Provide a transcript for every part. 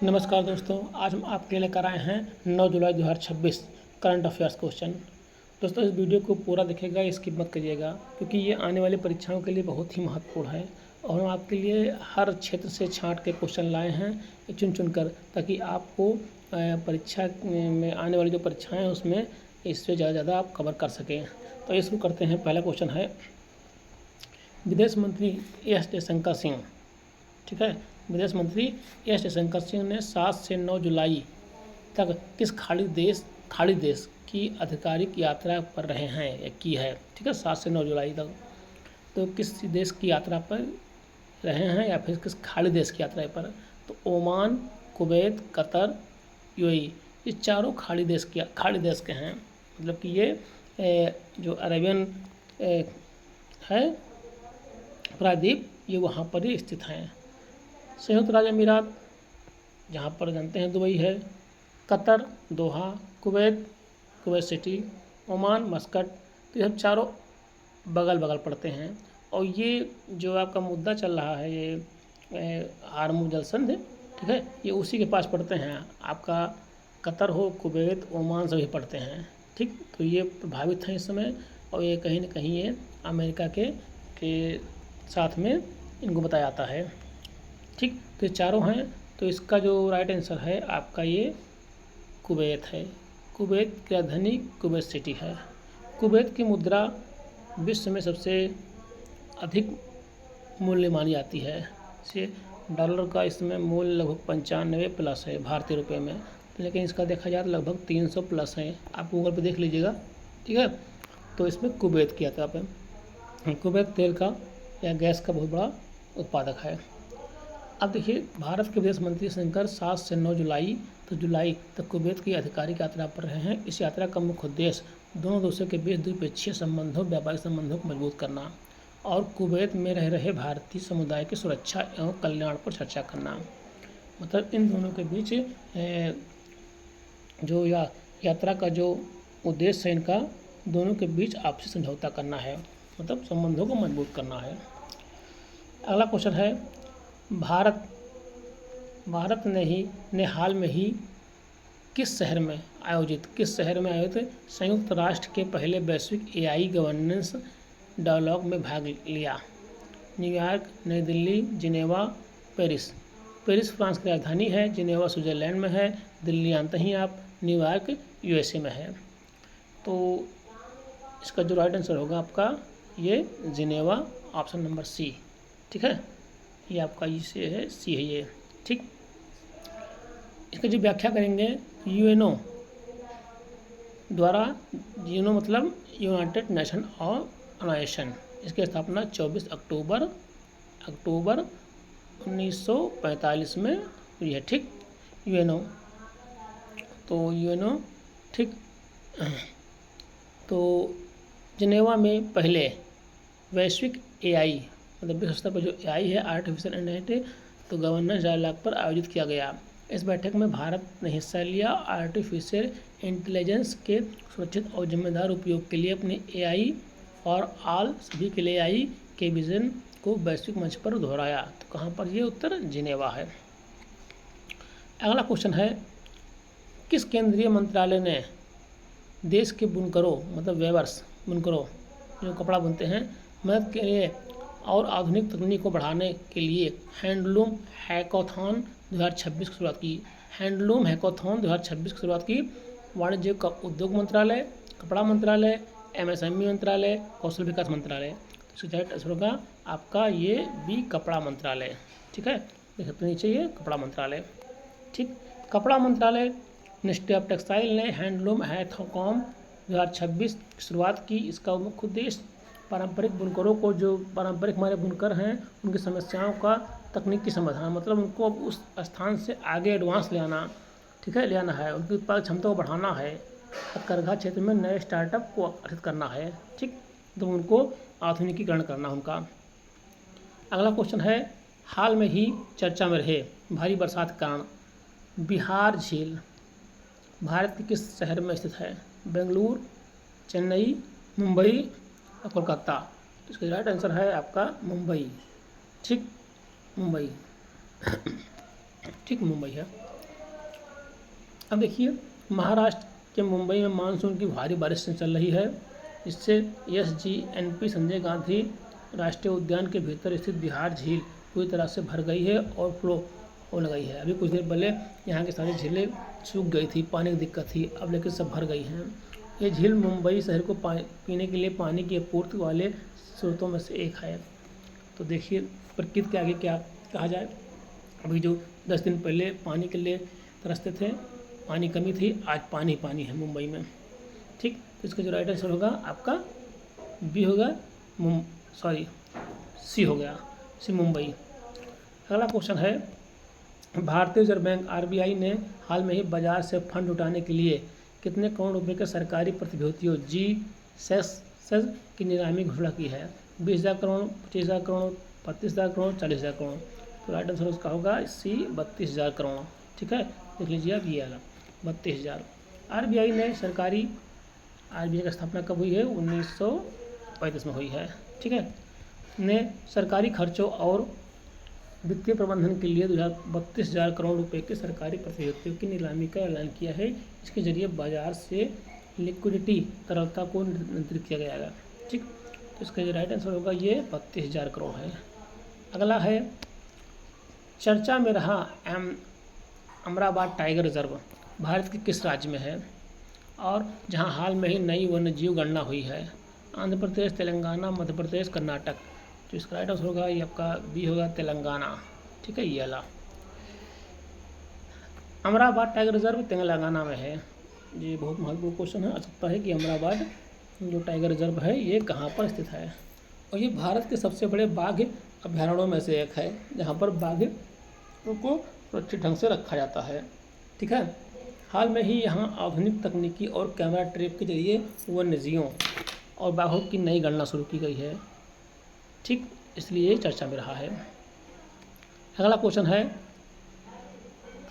नमस्कार दोस्तों, आज हम आपके लिए लेकर आए हैं 9 जुलाई 2026 करंट अफेयर्स क्वेश्चन। दोस्तों, इस वीडियो को पूरा देखिएगा, स्किप मत करिएगा, क्योंकि ये आने वाली परीक्षाओं के लिए बहुत ही महत्वपूर्ण है और हम आपके लिए हर क्षेत्र से छांट के क्वेश्चन लाए हैं चुन चुन कर, ताकि आपको परीक्षा में आने वाली जो परीक्षाएँ हैं उसमें इससे ज़्यादा आप कवर कर सकें। तो ये शुरू करते हैं। पहला क्वेश्चन है, विदेश मंत्री एस जयशंकर सिंह, ठीक है, विदेश मंत्री एस जयशंकर सिंह ने 7 से 9 जुलाई तक किस खाड़ी देश की आधिकारिक यात्रा पर रहे हैं या की है। ठीक है, 7 से 9 जुलाई तक तो किस देश की यात्रा पर रहे हैं या फिर किस खाड़ी देश की यात्रा पर। तो ओमान, कुवैत, कतर, यूएई, ये चारों खाड़ी देश के हैं। मतलब कि ये जो अरेबियन है प्रायद्वीप, ये वहाँ पर ही स्थित हैं। संयुक्त राज्य अमीरात, जहाँ पर जानते हैं दुबई है, कतर, दोहा, कुवैत सिटी, ओमान, मस्कट, तो ये सब चारों बगल बगल पड़ते हैं। और ये जो आपका मुद्दा चल रहा है, ये हार्मुज जलसंधि, ठीक है, ये उसी के पास पड़ते हैं। आपका कतर हो, कुवैत, ओमान सभी पड़ते हैं। ठीक, तो ये प्रभावित हैं इस समय, और ये कहीं न कहीं ये अमेरिका के साथ में इनको बताया जाता है। ठीक, तो ये चारों हैं। तो इसका जो राइट आंसर है आपका ये कुवैत है। कुवैत की राजधानी कुवैत सिटी है। कुवैत की मुद्रा विश्व में सबसे अधिक मूल्य मानी जाती है। इसे डॉलर का इस समय मूल्य लगभग 95 प्लस है भारतीय रुपये में, लेकिन इसका देखा जाए तो लगभग 300 प्लस है। आप गूगल पे देख लीजिएगा, ठीक है। तो इसमें कुवैत की यात्रा पे, कुवैत तेल का या गैस का बहुत बड़ा उत्पादक है। अब देखिए, भारत के विदेश मंत्री शंकर 7 से 9 जुलाई तक कुवैत की आधिकारिक यात्रा पर रहे हैं। इस यात्रा का मुख्य उद्देश्य दोनों देशों के बीच द्विपक्षीय संबंधों, व्यापारिक संबंधों को मजबूत करना और कुवैत में रह रहे भारतीय समुदाय की सुरक्षा एवं कल्याण पर चर्चा करना। मतलब इन दोनों के बीच जो यात्रा का जो उद्देश्य है, इनका दोनों के बीच आपसी समझौता करना है, मतलब संबंधों को मजबूत करना है। अगला क्वेश्चन है, भारत ने हाल में ही किस शहर में आयोजित संयुक्त राष्ट्र के पहले वैश्विक एआई गवर्नेंस डायलॉग में भाग लिया। न्यूयॉर्क, नई Delhi, Geneva, Paris. Paris France की राजधानी है, जिनेवा स्विट्जरलैंड में है, दिल्ली जानते ही आप, न्यूयॉर्क यूएसए में है। तो इसका जो राइट आंसर होगा आपका ये जिनेवा, ऑप्शन नंबर सी, ठीक है। ये आपका इसे है, सी है ये, ठीक। इसकी जो व्याख्या करेंगे, यूएनओ द्वारा, यूएनओ मतलब यूनाइटेड नेशन ऑर्गेनाइजेशन, इसकी स्थापना 24 अक्टूबर 1945 में हुई है, ठीक। यूएनओ, तो यूएनओ, ठीक। तो जिनेवा में पहले वैश्विक एआई, मतलब विश्व स्तर पर जो एआई है, आर्टिफिशियल इंटेलिजेंस, तो गवर्नेंस डायलॉग पर आयोजित किया गया। इस बैठक में भारत ने हिस्सा लिया। आर्टिफिशियल इंटेलिजेंस के सुरक्षित और जिम्मेदार उपयोग के लिए अपने एआई फॉर ऑल, सभी के लिए एआई के विजन को वैश्विक मंच पर दोहराया। तो कहाँ पर ये उत्तर जिनेवा है। अगला क्वेश्चन है, किस केंद्रीय मंत्रालय ने देश के बुनकरों, मतलब वेवर्स, बुनकरों जो कपड़ा बुनते हैं, मदद के लिए और आधुनिक तकनीक को बढ़ाने के लिए हैंडलूम हैकाथॉन 2026 की शुरुआत की। हैंडलूम हैकाथॉन 2026 की शुरुआत की वाणिज्य का उद्योग मंत्रालय, कपड़ा मंत्रालय, एमएसएमई मंत्रालय, कौशल विकास मंत्रालय। तो इसका राइट आंसर होगा आपका ये बी, कपड़ा मंत्रालय, ठीक है। देख सकते नीचे ये कपड़ा मंत्रालय, ठीक। कपड़ा मंत्रालय, मिनिस्ट्री ऑफ टेक्सटाइल ने हैंडलूम हैकाथॉन 2026 की शुरुआत की। इसका मुख्य उद्देश्य पारंपरिक बुनकरों को, जो पारंपरिक हमारे बुनकर हैं, उनकी समस्याओं का तकनीकी समाधान, मतलब उनको उस स्थान से आगे एडवांस ले आना, ठीक है, ले आना है। उनकी उत्पादक क्षमता को बढ़ाना है। हथकरघा क्षेत्र में नए स्टार्टअप को आकर्षित करना है, ठीक, तो उनको आधुनिकीकरण करना उनका। अगला क्वेश्चन है, हाल में ही चर्चा में रहे भारी बरसात के कारण बिहार झील भारत के किस शहर में स्थित है। बेंगलुरु, चेन्नई, मुंबई और कोलकाता। तो इसका राइट आंसर है आपका मुंबई, ठीक, मुंबई, ठीक, मुंबई है। अब देखिए, महाराष्ट्र के मुंबई में मानसून की भारी बारिश चल रही है। इससे SGNP संजय गांधी राष्ट्रीय उद्यान के भीतर स्थित बिहार झील पूरी तरह से भर गई है और फ्लो होने गई है। अभी कुछ देर पहले यहाँ की सारी झीलें सूख गई थी, पानी की दिक्कत थी, अब लेकिन सब भर गई हैं। ये झील मुंबई शहर को पीने के लिए पानी की आपूर्ति वाले स्रोतों में से एक है। तो देखिए, प्रकृति के आगे क्या कहा जाए। अभी जो 10 दिन पहले पानी के लिए तरसते थे, पानी कमी थी, आज पानी पानी है मुंबई में। ठीक, तो इसका जो राइट आंसर होगा आपका बी होगा, सी हो गया, सी मुंबई। अगला क्वेश्चन है, भारतीय रिजर्व बैंक RBI ने हाल में ही बाजार से फंड उठाने के लिए कितने करोड़ रुपए के सरकारी प्रतिभूतियों GSES की नीलामी घोषणा की है? 20,000 करोड़, 25,000 करोड़, 35,000 करोड़, 40,000 करोड़। तो राइट आंसर उसका होगा सी 32,000 करोड़। ठीक है, देख लीजिए आप, ये वाला 32,000। RBI की स्थापना कब हुई है? 1935 में हुई है। ठीक है, ने सरकारी खर्चों और वित्तीय प्रबंधन के लिए 32,000 करोड़ रुपए के सरकारी प्रतिभूतियों की नीलामी का ऐलान किया है। इसके जरिए बाजार से लिक्विडिटी, तरलता को नियंत्रित किया जाएगा। ठीक, तो इसका जो राइट आंसर होगा ये 32,000 करोड़ है। अगला है, चर्चा में रहा अमराबाद टाइगर रिजर्व भारत के किस राज्य में है और जहां हाल में ही नई वन्यजीव गणना हुई है? आंध्र प्रदेश, तेलंगाना, मध्य प्रदेश, कर्नाटक। तो इसका राइट आंसर होगा ये आपका बी होगा, तेलंगाना। ठीक है, ये वाला अमराबाद टाइगर रिजर्व तेलंगाना में है। ये बहुत महत्वपूर्ण क्वेश्चन है, आ सकता है कि अमराबाद जो टाइगर रिजर्व है ये कहाँ पर स्थित है। और ये भारत के सबसे बड़े बाघ अभयारण्यों में से एक है, जहाँ पर बाघों को सुरक्षित ढंग से रखा जाता है। ठीक है, हाल में ही यहाँ आधुनिक तकनीकी और कैमरा ट्रैप के जरिए वन्यजीवों और बाघों की नई गणना शुरू की गई है। ठीक, इसलिए चर्चा में रहा है। अगला क्वेश्चन है,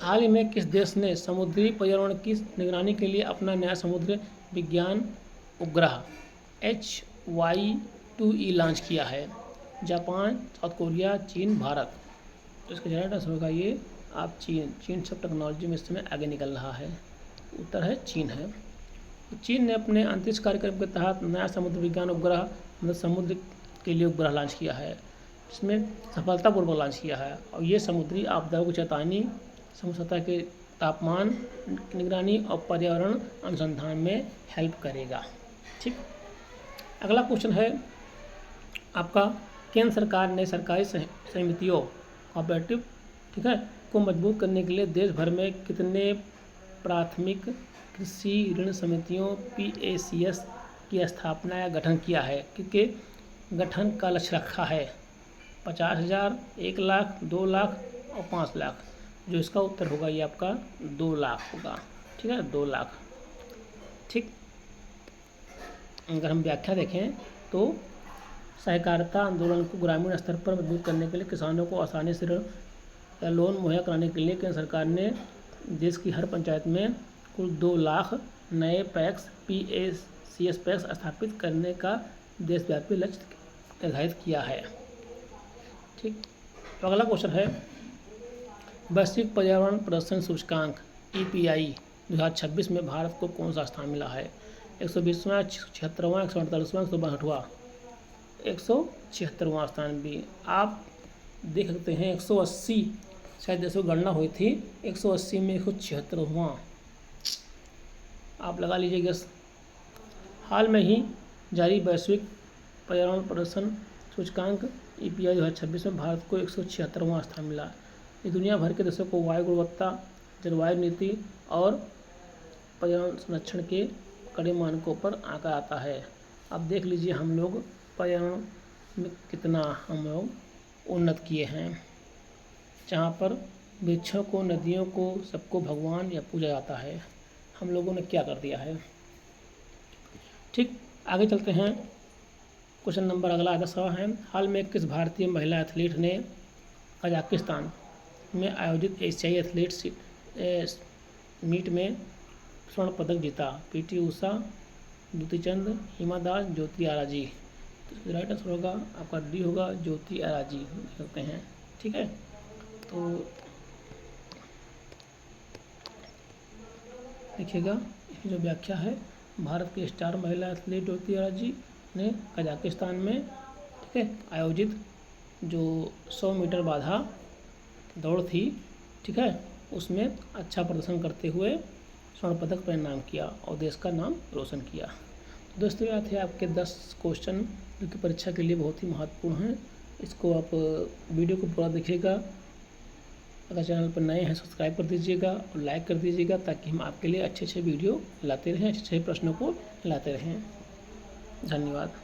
हाल ही में किस देश ने समुद्री पर्यावरण की निगरानी के लिए अपना नया समुद्र विज्ञान उपग्रह HY-2E लॉन्च किया है? जापान, साउथ कोरिया, चीन, भारत। तो इसका राइट आंसर होगा ये आप चीन सब टेक्नोलॉजी में इस समय आगे निकल रहा है। उत्तर है चीन है। तो चीन ने अपने अंतरिक्ष कार्यक्रम के तहत नया समुद्र विज्ञान उपग्रह मतलब समुद्र के लिए उपग्रह लॉन्च किया है। इसमें सफलतापूर्वक लॉन्च किया है और ये समुद्री आपदाओं की चेतावनी, समुद्र सतह के तापमान निगरानी और पर्यावरण अनुसंधान में हेल्प करेगा। ठीक, अगला क्वेश्चन है आपका, केंद्र सरकार ने सरकारी समितियों कोऑपरेटिव, ठीक है, को मजबूत करने के लिए देश भर में कितने प्राथमिक कृषि ऋण समितियों PACS की स्थापना या गठन किया है? क्योंकि गठन का लक्ष्य रखा है 50,000, 1 लाख, 2 लाख और 5 लाख। जो इसका उत्तर होगा ये आपका 2 लाख होगा। ठीक है, 2 लाख। ठीक, अगर हम व्याख्या देखें तो सहकारिता आंदोलन को ग्रामीण स्तर पर मजबूत करने के लिए किसानों को आसानी से ऋण या लोन मुहैया कराने के लिए केंद्र सरकार ने देश की हर पंचायत में कुल 2 लाख नए पैक्स PACS पैक्स स्थापित करने का देशव्यापी लक्ष्य निर्धारित किया है। ठीक, तो अगला क्वेश्चन है, वैश्विक पर्यावरण प्रदर्शन सूचकांक EPI 2026 में भारत को कौन सा स्थान मिला है? 120वां, 76वां, 148वां, 162वां? 176वां स्थान भी। आप देख सकते हैं 180 शायद जैसे गणना हुई थी, 180 में 176वां। आप लगा लीजिए गैस। हाल में ही जारी वैश्विक पर्यावरण प्रदर्शन सूचकांक EPI 2026 में भारत को 176वां स्थान मिला। ये दुनिया भर के देशों को वायु गुणवत्ता, जलवायु नीति और पर्यावरण संरक्षण के कड़े मानकों पर आंका आता है। अब देख लीजिए हम लोग पर्यावरण में कितना हम लोग उन्नत किए हैं, जहाँ पर वृक्षों को, नदियों को, सबको भगवान या पूजा जाता है। हम लोगों ने क्या कर दिया है। ठीक, आगे चलते हैं। क्वेश्चन नंबर अगला 10वां है, हाल में किस भारतीय महिला एथलीट ने कजाकिस्तान में आयोजित एशियाई एथलीट्स मीट में स्वर्ण पदक जीता? PT ऊषा, द्युति चंद, हिमा दास, ज्योति आराजी। तो राइट आंसर होगा आपका डी होगा, ज्योति आराजी कहते हैं। ठीक है, तो देखिएगा, इसकी जो व्याख्या है, भारत की स्टार महिला एथलीट ज्योति राजी ने कजाकिस्तान में, ठीक है, आयोजित जो 100 मीटर बाधा दौड़ थी, ठीक है, उसमें अच्छा प्रदर्शन करते हुए स्वर्ण पदक परिणाम किया और देश का नाम रोशन किया। तो दोस्तों, यह थे आपके 10 क्वेश्चन जो कि परीक्षा के लिए बहुत ही महत्वपूर्ण हैं। इसको आप वीडियो को पूरा देखिएगा। अगर चैनल पर नए हैं सब्सक्राइब कर दीजिएगा और लाइक कर दीजिएगा, ताकि हम आपके लिए अच्छे अच्छे वीडियो लाते रहें, अच्छे अच्छे प्रश्नों को लाते रहें। धन्यवाद।